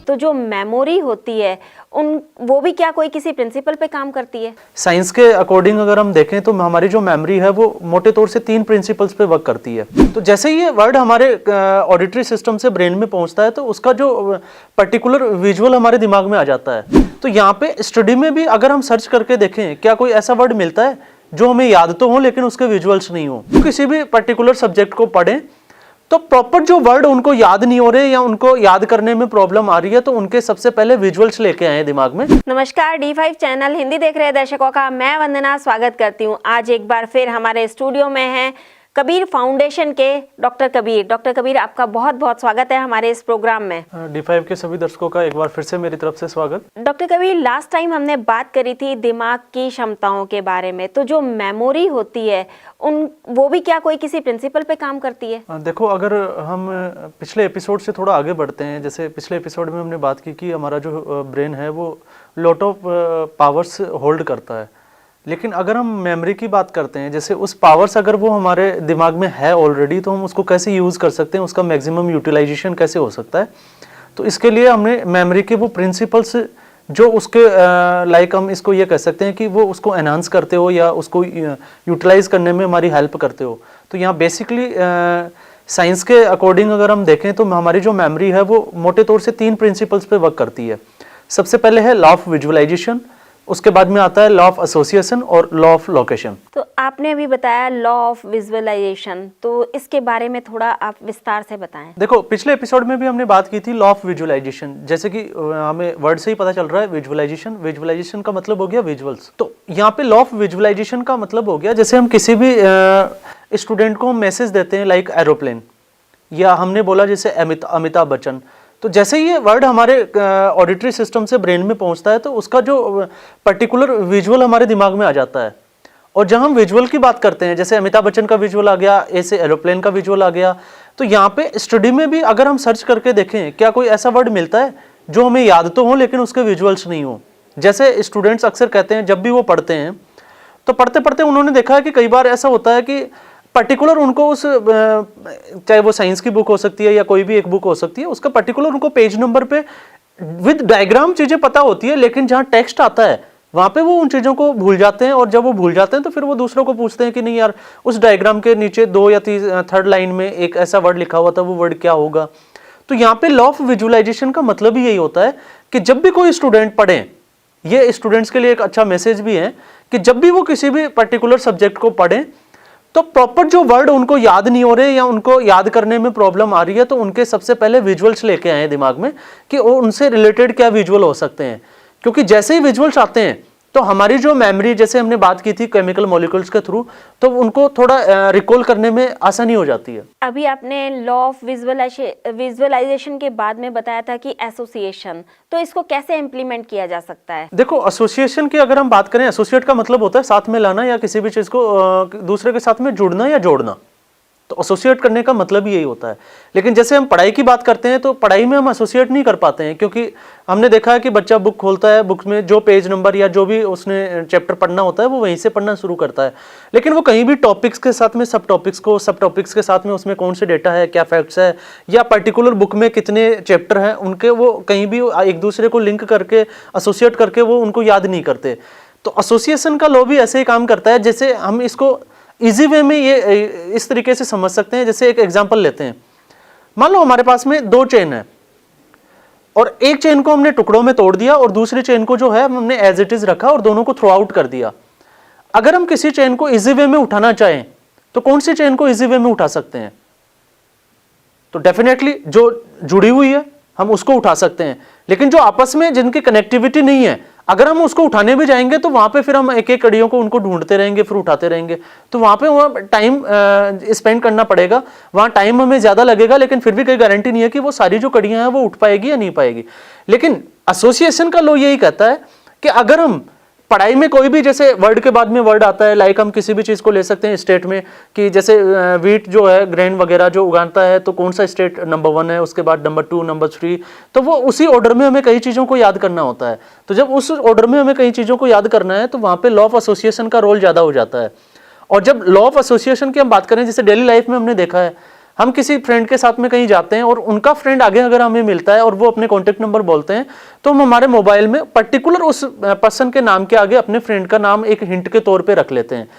तो जो मेमोरी होती है वो भी क्या कोई किसी प्रिंसिपल पे काम करती है? साइंस के अकॉर्डिंग अगर हम देखें तो हमारी जो मेमोरी है वो मोटे तौर से 3 प्रिंसिपल्स पे वर्क करती है। तो जैसे ही ये वर्ड हमारे ऑडिटरी सिस्टम से ब्रेन में पहुंचता है तो उसका जो पर्टिकुलर विजुअल हमारे दिमाग में आ जाता है। तो यहाँ पे स्टडी में भी अगर हम सर्च करके देखें क्या कोई ऐसा वर्ड मिलता है जो हमें याद तो हो लेकिन उसके विजुअल्स नहीं हो। तो किसी भी पर्टिकुलर सब्जेक्ट को पढ़ें तो प्रॉपर जो वर्ड उनको याद नहीं हो रहे या उनको याद करने में प्रॉब्लम आ रही है तो उनके सबसे पहले विजुअल्स लेके आए दिमाग में। नमस्कार, D5 चैनल हिंदी देख रहे दर्शकों का मैं वंदना स्वागत करती हूँ। आज एक बार फिर हमारे स्टूडियो में हैं कबीर फाउंडेशन के डॉक्टर कबीर। डॉक्टर कबीर, आपका बहुत बहुत स्वागत है हमारे इस प्रोग्राम में। D5 के सभी दर्शकों का एक बार फिर से मेरी तरफ से स्वागत। डॉक्टर कबीर, लास्ट टाइम हमने बात करी थी दिमाग की क्षमताओं के बारे में, तो जो मेमोरी होती है वो भी क्या कोई किसी प्रिंसिपल पे काम करती है? देखो, अगर हम पिछले एपिसोड से थोड़ा आगे बढ़ते हैं, जैसे पिछले एपिसोड में हमने बात की कि हमारा जो ब्रेन है वो लॉट ऑफ पावर्स होल्ड करता है। लेकिन अगर हम मेमोरी की बात करते हैं, जैसे उस पावर्स अगर वो हमारे दिमाग में है ऑलरेडी तो हम उसको कैसे यूज़ कर सकते हैं, उसका मैक्सिमम यूटिलाइजेशन कैसे हो सकता है। तो इसके लिए हमने मेमोरी के वो प्रिंसिपल्स जो उसके लाइक हम इसको ये कह सकते हैं कि वो उसको एनहांस करते हो या उसको यूटिलाइज करने में हमारी हेल्प करते हो। तो यहाँ बेसिकली साइंस के अकॉर्डिंग अगर हम देखें तो हमारी जो मेमोरी है वो मोटे तौर से 3 प्रिंसिपल्स पे वर्क करती है। सबसे पहले है लॉ ऑफ विजुअलाइजेशन, उसके बाद में आता है लॉ ऑफ एसोसिएशन और लॉ ऑफ लोकेशन। तो आपने अभी बताया लॉ ऑफ विजुअलाइजेशन, तो इसके बारे में थोड़ा आप विस्तार से बताएं। देखो, पिछले एपिसोड में भी हमने बात की थी लॉ ऑफ विजुअलाइजेशन, जैसे कि हमें वर्ड से ही पता चल रहा है विजुअलाइजेशन। विजुअलाइजेशन का मतलब हो गया विजुअल्स। तो यहाँ पे लॉ ऑफ विजुअलाइजेशन का मतलब हो गया जैसे हम किसी भी स्टूडेंट को मैसेज देते हैं लाइक एरोप्लेन, या हमने बोला जैसे अमिताभ बच्चन। तो जैसे ही ये वर्ड हमारे ऑडिटरी सिस्टम से ब्रेन में पहुंचता है तो उसका जो पर्टिकुलर विजुअल हमारे दिमाग में आ जाता है। और जब हम विजुअल की बात करते हैं, जैसे अमिताभ बच्चन का विजुअल आ गया, ऐसे एरोप्लेन का विजुअल आ गया, तो यहाँ पे स्टडी में भी अगर हम सर्च करके देखें क्या कोई ऐसा वर्ड मिलता है जो हमें याद तो हो लेकिन उसके विजुअल्स नहीं हो। जैसे स्टूडेंट्स अक्सर कहते हैं जब भी वो पढ़ते हैं तो पढ़ते पढ़ते उन्होंने देखा है कि कई बार ऐसा होता है कि पर्टिकुलर उनको उस चाहे वो साइंस की बुक हो सकती है या कोई भी एक बुक हो सकती है, उसका पर्टिकुलर उनको पेज नंबर पे विद डायग्राम चीजें पता होती है, लेकिन जहाँ टेक्स्ट आता है वहां पे वो उन चीजों को भूल जाते हैं। और जब वो भूल जाते हैं तो फिर वो दूसरों को पूछते हैं कि नहीं यार, उस डायग्राम के नीचे 2 या 3 लाइन में एक ऐसा वर्ड लिखा हुआ था, वो वर्ड क्या होगा। तो यहाँ पे लॉ ऑफ विजुअलाइजेशन का मतलब ही यही होता है कि जब भी कोई स्टूडेंट पढ़े, ये स्टूडेंट्स के लिए एक अच्छा मैसेज भी है कि जब भी वो किसी भी पर्टिकुलर सब्जेक्ट को पढ़े तो प्रॉपर जो वर्ड उनको याद नहीं हो रहे या उनको याद करने में प्रॉब्लम आ रही है तो उनके सबसे पहले विजुअल्स लेके आए दिमाग में कि उनसे रिलेटेड क्या विजुअल हो सकते हैं। क्योंकि जैसे ही विजुअल्स आते हैं तो हमारी जो मेमोरी, जैसे हमने बात की थी केमिकल मॉलिक्यूल्स के थ्रू, तो उनको थोड़ा रिकॉल करने में आसानी हो जाती है। अभी आपने लॉ ऑफ विजुअलाइजेशन के बाद में बताया था कि एसोसिएशन, तो इसको कैसे इम्प्लीमेंट किया जा सकता है? देखो, एसोसिएशन की अगर हम बात करें, एसोसिएट का मतलब होता है साथ में लाना या किसी भी चीज को दूसरे के साथ में जुड़ना या जोड़ना। तो एसोसिएट करने का मतलब ही यही होता है। लेकिन जैसे हम पढ़ाई की बात करते हैं तो पढ़ाई में हम एसोसिएट नहीं कर पाते हैं, क्योंकि हमने देखा है कि बच्चा बुक खोलता है, बुक में जो पेज नंबर या जो भी उसने चैप्टर पढ़ना होता है वो वहीं से पढ़ना शुरू करता है। लेकिन वो कहीं भी टॉपिक्स के साथ में सब टॉपिक्स के साथ में उसमें कौन से डेटा है, क्या फैक्ट्स है, या पर्टिकुलर बुक में कितने चैप्टर हैं, उनके वो कहीं भी एक दूसरे को लिंक करके एसोसिएट करके वो उनको याद नहीं करते। तो एसोसिएशन का लॉ भी ऐसे ही काम करता है। जैसे हम इसको इजी वे में ये इस तरीके से समझ सकते हैं, जैसे एक एग्जांपल लेते हैं। मान लो हमारे पास में 2 चेन है और एक चेन को हमने टुकड़ों में तोड़ दिया और दूसरी चेन को जो है हमने एज इट इज रखा और दोनों को थ्रो आउट कर दिया। अगर हम किसी चेन को इजी वे में उठाना चाहें तो कौन सी चेन को इजी वे में उठा सकते हैं? तो डेफिनेटली जो जुड़ी हुई है हम उसको उठा सकते हैं। लेकिन जो आपस में जिनकी कनेक्टिविटी नहीं है, अगर हम उसको उठाने भी जाएंगे तो वहां पे फिर हम एक एक कड़ियों को उनको ढूंढते रहेंगे, फिर उठाते रहेंगे। तो वहां पे टाइम स्पेंड करना पड़ेगा, वहां टाइम हमें ज्यादा लगेगा, लेकिन फिर भी कोई गारंटी नहीं है कि वो सारी जो कड़ियां हैं वो उठ पाएगी या नहीं पाएगी। लेकिन एसोसिएशन का लॉ यही कहता है कि अगर हम पढ़ाई में कोई भी जैसे वर्ड के बाद में वर्ड आता है, लाइक हम किसी भी चीज को ले सकते हैं स्टेट में, कि जैसे वीट जो है ग्रेन वगैरह जो उगाता है तो कौन सा स्टेट नंबर 1 है, उसके बाद नंबर 2, नंबर 3, तो वो उसी ऑर्डर में हमें कई चीजों को याद करना होता है। तो जब उस ऑर्डर में हमें कई चीजों को याद करना है तो वहां पे लॉ ऑफ एसोसिएशन का रोल ज्यादा हो जाता है। और जब लॉ ऑफ एसोसिएशन की हम बात करें, जैसे डेली लाइफ में हमने देखा है, हम किसी फ्रेंड के साथ में कहीं जाते हैं और उनका फ्रेंड आगे अगर हमें मिलता है और वो अपने कॉन्टेक्ट नंबर बोलते हैं, तो हम हमारे मोबाइल में पर्टिकुलर उस पर्सन के नाम के आगे अपने फ्रेंड का नाम एक हिंट के तौर पे रख लेते हैं।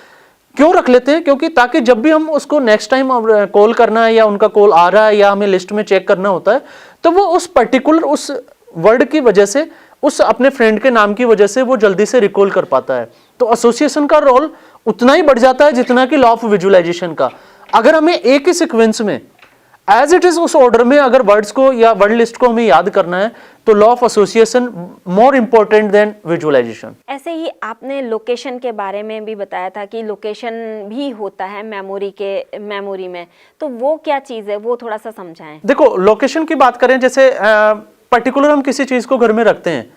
क्यों रख लेते हैं? क्योंकि ताकि जब भी हम उसको नेक्स्ट टाइम कॉल करना है या उनका कॉल आ रहा है या हमें लिस्ट में चेक करना होता है, तो वो उस पर्टिकुलर उस वर्ड की वजह से, उस अपने फ्रेंड के नाम की वजह से वो जल्दी से रिकॉल कर पाता है। तो एसोसिएशन का रोल उतना ही बढ़ जाता है जितना कि लॉ ऑफ विजुअलाइजेशन का। अगर हमें एक ही सीक्वेंस में एज इट इज उस ऑर्डर में अगर वर्ड्स को या वर्ड लिस्ट को हमें याद करना है, तो law of association more important than visualisation. ऐसे ही आपने लोकेशन के बारे में भी बताया था कि लोकेशन भी होता है मेमोरी में, तो वो क्या चीज़ है, वो थोड़ा सा समझाएं। देखो, लोकेशन की बात करें, जैसे पर्टिकुलर हम किसी चीज को घर में रखते हैं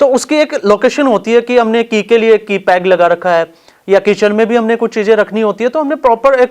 तो उसकी एक लोकेशन होती है कि हमने की के लिए की पैग लगा रखा है, या किचन में भी हमने कुछ चीजें रखनी होती है तो हमने प्रॉपर एक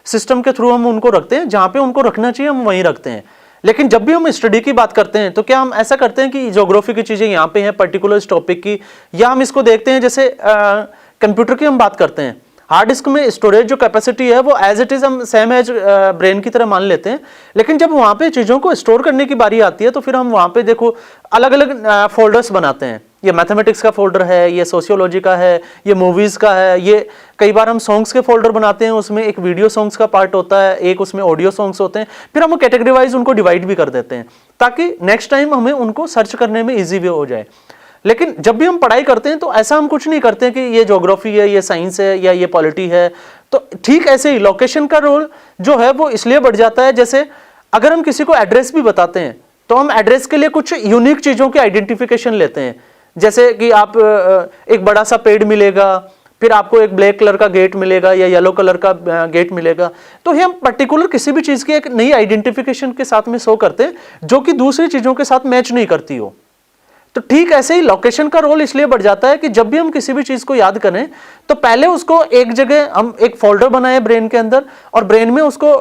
सिस्टम के थ्रू हम उनको रखते हैं, जहां पे उनको रखना चाहिए हम वहीं रखते हैं। लेकिन जब भी हम स्टडी की बात करते हैं तो क्या हम ऐसा करते हैं कि ज्योग्राफी की चीजें यहाँ पे हैं पर्टिकुलर इस टॉपिक की, या हम इसको देखते हैं जैसे कंप्यूटर की हम बात करते हैं, हार्ड डिस्क में स्टोरेज जो कैपेसिटी है वो एज इट इज हम सेम एज ब्रेन की तरह मान लेते हैं। लेकिन जब वहाँ पे चीज़ों को स्टोर करने की बारी आती है तो फिर हम वहाँ पे देखो अलग अलग फोल्डर्स बनाते हैं। ये मैथमेटिक्स का फोल्डर है, ये सोशियोलॉजी का है, ये मूवीज़ का है, ये कई बार हम सॉन्ग्स के फोल्डर बनाते हैं, उसमें एक वीडियो सॉन्ग्स का पार्ट होता है, एक उसमें ऑडियो सॉन्ग्स होते हैं, फिर हम कैटेगरी वाइज उनको डिवाइड भी कर देते हैं ताकि नेक्स्ट टाइम हमें उनको सर्च करने में ईजी भी हो जाए। लेकिन जब भी हम पढ़ाई करते हैं तो ऐसा हम कुछ नहीं करते कि ये ज्योग्राफी है, ये साइंस है या ये पॉलिटी है। तो ठीक ऐसे ही लोकेशन का रोल जो है वो इसलिए बढ़ जाता है, जैसे अगर हम किसी को एड्रेस भी बताते हैं तो हम एड्रेस के लिए कुछ यूनिक चीज़ों की आइडेंटिफिकेशन लेते हैं, जैसे कि आप एक बड़ा सा पेड़ मिलेगा, फिर आपको एक ब्लैक कलर का गेट मिलेगा या येलो कलर का गेट मिलेगा, तो हम पर्टिकुलर किसी भी चीज़ की एक नई आइडेंटिफिकेशन के साथ में शो करते हैं जो कि दूसरी चीज़ों के साथ मैच नहीं करती हो। तो ठीक ऐसे ही लोकेशन का रोल इसलिए बढ़ जाता है कि जब भी हम किसी भी चीज को याद करें तो पहले उसको एक जगह हम एक फोल्डर बनाए ब्रेन के अंदर, और ब्रेन में उसको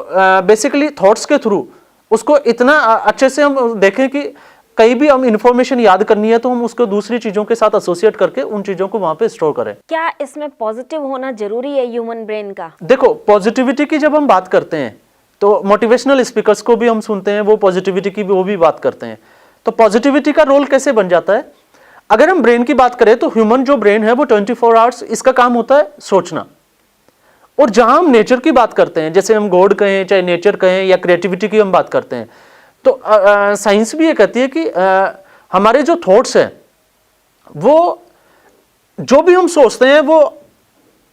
बेसिकली थॉट्स के थ्रू उसको इतना अच्छे से हम देखें कि कहीं भी हम इंफॉर्मेशन याद करनी है तो हम उसको दूसरी चीजों के साथ एसोसिएट करके उन चीजों को वहां पे स्टोर करें। क्या इसमें पॉजिटिव होना जरूरी है ह्यूमन ब्रेन का? देखो, पॉजिटिविटी की जब हम बात करते हैं तो मोटिवेशनल स्पीकर्स को भी हम सुनते हैं, वो पॉजिटिविटी की वो भी बात करते हैं। तो पॉजिटिविटी का रोल कैसे बन जाता है? अगर हम ब्रेन की बात करें तो ह्यूमन जो ब्रेन है वो 24 आवर्स इसका काम होता है सोचना। और जहां हम नेचर की बात करते हैं, जैसे हम गॉड कहें चाहे नेचर कहें या क्रिएटिविटी की हम बात करते हैं, तो साइंस भी ये कहती है कि हमारे जो थॉट्स हैं वो जो भी हम सोचते हैं वो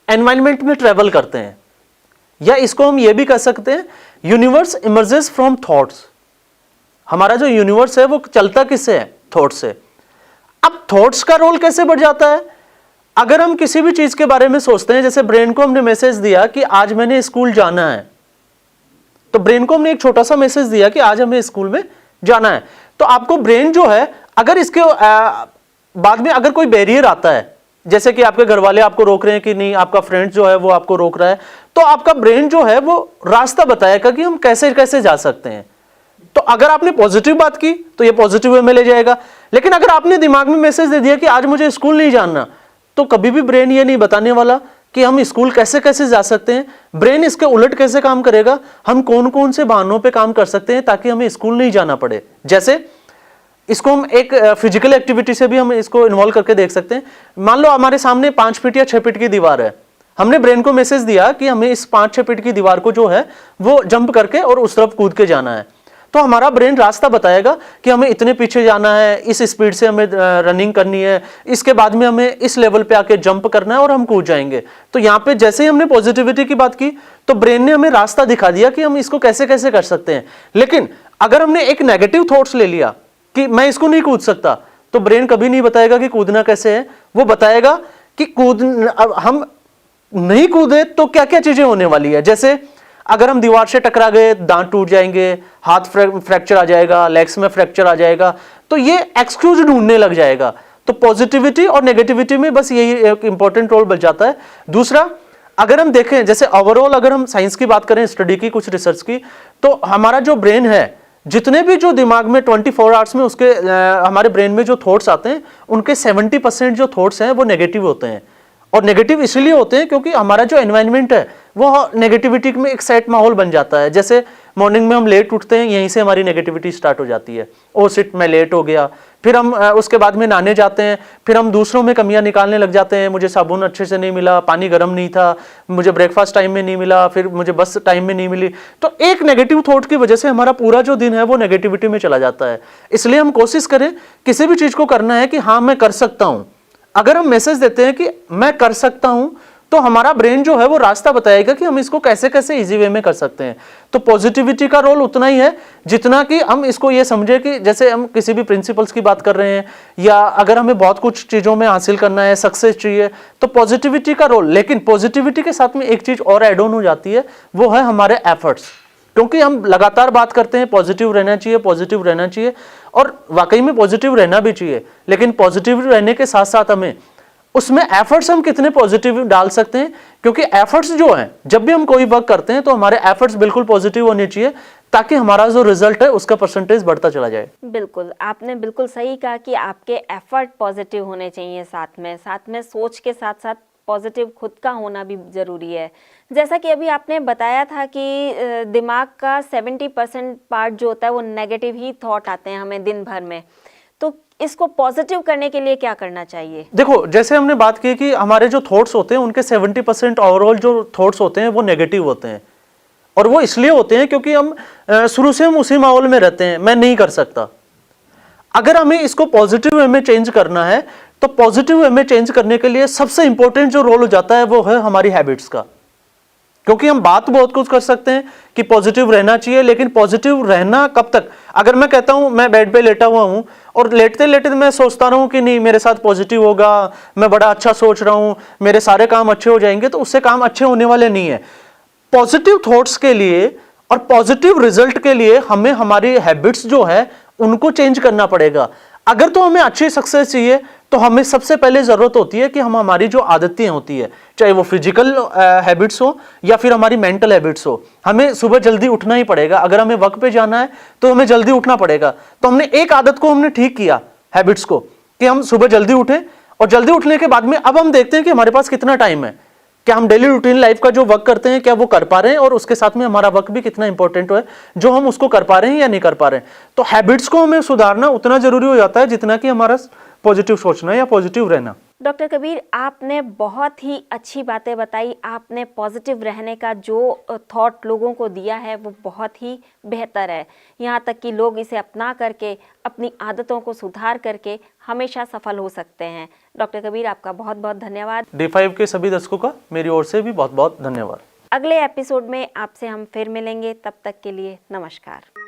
एनवायरनमेंट में ट्रेवल करते हैं, या इसको हम ये भी कह सकते हैं यूनिवर्स इमर्जेस फ्रॉम थॉट्स। हमारा जो यूनिवर्स है वो चलता किससे है? थॉट से। अब थॉट्स का रोल कैसे बढ़ जाता है? अगर हम किसी भी चीज के बारे में सोचते हैं, जैसे ब्रेन को हमने मैसेज दिया कि आज मैंने स्कूल जाना है, तो ब्रेन को हमने एक छोटा सा मैसेज दिया कि आज हमें स्कूल में जाना है, तो आपको ब्रेन जो है अगर इसके बाद में अगर कोई बैरियर आता है, जैसे कि आपके घर वाले आपको रोक रहे हैं कि नहीं, आपका फ्रेंड जो है वो आपको रोक रहा है, तो आपका ब्रेन जो है वो रास्ता बताएगा कि हम कैसे कैसे जा सकते हैं। तो अगर आपने पॉजिटिव बात की तो ये पॉजिटिव वे में ले जाएगा, लेकिन अगर आपने दिमाग में मैसेज दे दिया कि आज मुझे स्कूल नहीं जाना, तो कभी भी ब्रेन ये नहीं बताने वाला कि हम स्कूल कैसे कैसे जा सकते हैं। ब्रेन इसके उलट कैसे काम करेगा, हम कौन कौन से बहानों पे काम कर सकते हैं ताकि हमें स्कूल नहीं जाना पड़े। जैसे इसको हम एक फिजिकल एक्टिविटी से भी हम इसको इन्वॉल्व करके देख सकते हैं। मान लो हमारे सामने 5 फीट या 6 फीट की दीवार है, हमने ब्रेन को मैसेज दिया कि हमें इस 5-6 फीट की दीवार को जो है वो जंप करके और उस तरफ कूद के जाना है, तो हमारा ब्रेन रास्ता बताएगा कि हमें इतने पीछे जाना है, इस स्पीड से हमें रनिंग करनी है, इसके बाद में हमें इस लेवल पे आके जंप करना है और हम कूद जाएंगे। तो यहाँ पे जैसे ही हमने पॉजिटिविटी की बात की तो ब्रेन ने हमें रास्ता दिखा दिया कि हम इसको कैसे कैसे कर सकते हैं। लेकिन अगर हमने एक नेगेटिव थॉट्स ले लिया कि मैं इसको नहीं कूद सकता, तो ब्रेन कभी नहीं बताएगा कि कूदना कैसे है, वो बताएगा कि हम नहीं कूदे तो क्या क्या चीजें होने वाली है। जैसे अगर हम दीवार से टकरा गए, दांत टूट जाएंगे, हाथ फ्रैक्चर आ जाएगा, लेग्स में फ्रैक्चर आ जाएगा, तो ये एक्सक्यूज ढूंढने लग जाएगा। तो पॉजिटिविटी और नेगेटिविटी में बस यही एक इंपॉर्टेंट रोल बच जाता है। दूसरा, अगर हम देखें जैसे ओवरऑल अगर हम साइंस की बात करें, स्टडी की, कुछ रिसर्च की, तो हमारा जो ब्रेन है, जितने भी जो दिमाग में 24 आवर्स में उसके हमारे ब्रेन में जो थॉट्स आते हैं, उनके 70% जो थॉट्स हैं वो नेगेटिव होते हैं। और नेगेटिव इसलिए होते हैं क्योंकि हमारा जो एनवायरनमेंट है वो नेगेटिविटी में एक सेट माहौल बन जाता है। जैसे मॉर्निंग में हम लेट उठते हैं, यहीं से हमारी नेगेटिविटी स्टार्ट हो जाती है। ओ शिट, मैं लेट हो गया। फिर हम उसके बाद में नहाने जाते हैं, फिर हम दूसरों में कमियां निकालने लग जाते हैं। मुझे साबुन अच्छे से नहीं मिला, पानी गर्म नहीं था, मुझे ब्रेकफास्ट टाइम में नहीं मिला, फिर मुझे बस टाइम में नहीं मिली। तो एक नेगेटिव थॉट की वजह से हमारा पूरा जो दिन है वो नेगेटिविटी में चला जाता है। इसलिए हम कोशिश करें किसी भी चीज को करना है कि हाँ मैं कर सकता हूं। अगर हम मैसेज देते हैं कि मैं कर सकता हूं, तो हमारा ब्रेन जो है वो रास्ता बताएगा कि हम इसको कैसे कैसे इजी वे में कर सकते हैं। तो पॉजिटिविटी का रोल उतना ही है जितना कि हम इसको ये समझे कि जैसे हम किसी भी प्रिंसिपल्स की बात कर रहे हैं, या अगर हमें बहुत कुछ चीजों में हासिल करना है, सक्सेस चाहिए, तो पॉजिटिविटी का रोल। लेकिन पॉजिटिविटी के साथ में एक चीज और एड ऑन हो जाती है, वो है हमारे एफर्ट्स। क्योंकि हम लगातार बात करते हैं पॉजिटिव रहना चाहिए, पॉजिटिव रहना चाहिए, और वाकई में पॉजिटिव रहना भी चाहिए, लेकिन पॉजिटिव रहने के साथ साथ हमें उसमें एफर्ट्स हम कितने पॉजिटिव डाल सकते हैं। क्योंकि एफर्ट्स जो हैं, जब भी हम कोई वर्क करते हैं तो हमारे एफर्ट्स बिल्कुल पॉजिटिव होने चाहिए, ताकि हमारा जो रिजल्ट है उसका परसेंटेज बढ़ता चला जाए। बिल्कुल, आपने बिल्कुल सही कहा कि आपके एफर्ट पॉजिटिव होने चाहिए, साथ में सोच के साथ साथ पॉजिटिव खुद का होना भी ज़रूरी है। जैसा कि अभी आपने बताया था कि दिमाग का 70% पार्ट जो होता है वो नेगेटिव ही थॉट आते हैं हमें दिन भर में, तो इसको पॉजिटिव करने के लिए क्या करना चाहिए? देखो, जैसे हमने बात की कि हमारे जो थॉट्स होते हैं उनके 70% ओवरऑल जो थॉट्स होते हैं वो नेगेटिव होते हैं, और वो इसलिए होते हैं क्योंकि हम शुरू से हम उसी माहौल में रहते हैं, मैं नहीं कर सकता। अगर हमें इसको पॉजिटिव वे में चेंज करना है, तो पॉजिटिव वे में चेंज करने के लिए सबसे इंपॉर्टेंट जो रोल हो जाता है वो है हमारी हैबिट्स का। क्योंकि हम बात बहुत कुछ कर सकते हैं कि पॉजिटिव रहना चाहिए, लेकिन पॉजिटिव रहना कब तक? अगर मैं कहता हूं मैं बेड पे लेटा हुआ हूं और लेटते लेटते मैं सोचता रहूं कि नहीं मेरे साथ पॉजिटिव होगा, मैं बड़ा अच्छा सोच रहा हूं, मेरे सारे काम अच्छे हो जाएंगे, तो उससे काम अच्छे होने वाले नहीं है। पॉजिटिव थॉट्स के लिए और पॉजिटिव रिजल्ट के लिए हमें हमारी हैबिट्स जो है उनको चेंज करना पड़ेगा। अगर तो हमें अच्छी सक्सेस चाहिए, तो हमें सबसे पहले जरूरत होती है कि हम हमारी जो आदतें होती है, चाहे वो फिजिकल हैबिट्स हो या फिर हमारी मेंटल हैबिट्स हो, हमें सुबह जल्दी उठना ही पड़ेगा। अगर हमें वर्क पे जाना है तो हमें जल्दी उठना पड़ेगा। तो हमने एक आदत को हमने ठीक किया, हैबिट्स को, कि हम सुबह जल्दी उठें, और जल्दी उठने के बाद में अब हम देखते हैं कि हमारे पास कितना टाइम है, क्या हम डेली रूटीन लाइफ का जो वर्क करते हैं क्या वो कर पा रहे हैं, और उसके साथ में हमारा वर्क भी कितना इंपॉर्टेंट है, जो हम उसको कर पा रहे हैं या नहीं कर पा रहे हैं। तो हैबिट्स को हमें सुधारना उतना जरूरी हो जाता है जितना कि हमारा पॉजिटिव सोचना या पॉजिटिव रहना। डॉक्टर कबीर, आपने बहुत ही अच्छी बातें बताई। आपने पॉजिटिव रहने का जो थॉट लोगों को दिया है वो बहुत ही बेहतर है, यहाँ तक कि लोग इसे अपना करके अपनी आदतों को सुधार करके हमेशा सफल हो सकते हैं। डॉक्टर कबीर, आपका बहुत बहुत धन्यवाद। D5 के सभी दर्शकों का मेरी ओर से भी बहुत बहुत धन्यवाद। अगले एपिसोड में आपसे हम फिर मिलेंगे, तब तक के लिए नमस्कार।